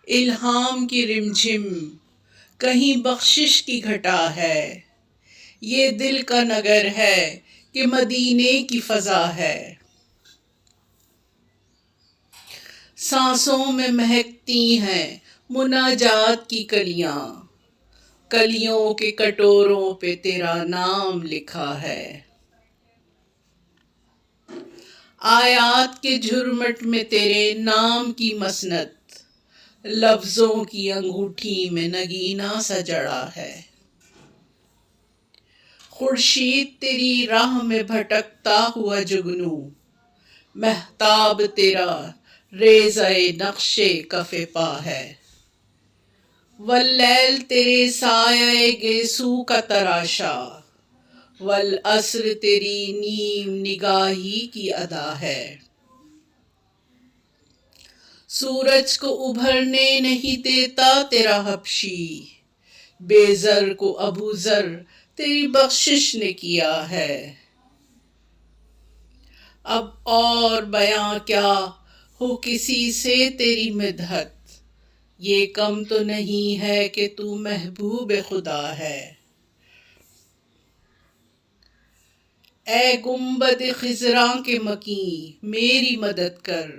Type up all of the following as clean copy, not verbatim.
الہام کی رمجھم کہیں بخشش کی گھٹا ہے، یہ دل کا نگر ہے کہ مدینے کی فضا ہے۔ سانسوں میں مہکتی ہیں مناجات کی کلیاں، کلیوں کے کٹوروں پہ تیرا نام لکھا ہے۔ آیات کے جھرمٹ میں تیرے نام کی مسند، لفظوں کی انگوٹھی میں نگینہ سا جڑا ہے۔ خورشید تیری راہ میں بھٹکتا ہوا جگنو، مہتاب تیرا ریزہ نقش کف پا ہے۔ واللیل تیرے سایہ گیسو کا تراشا، والعصر تیری نیم نگاہی کی ادا ہے۔ سورج کو ابھرنے نہیں دیتا تیرا حبشی، بے زر کو ابوذر تیری بخشش نے کیا ہے۔ اب اور بیاں کیا ہو کسی سے تیری مدحت، یہ کم تو نہیں ہے کہ تو محبوب خدا ہے۔ اے گنبد خضراء کے مکیں میری مدد کر،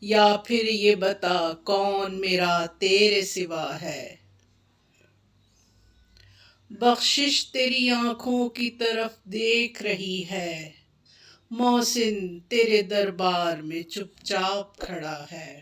یا پھر یہ بتا کون میرا تیرے سوا ہے۔ بخشش تیری آنکھوں کی طرف دیکھ رہی ہے، محسن تیرے دربار میں چپ چاپ کھڑا ہے۔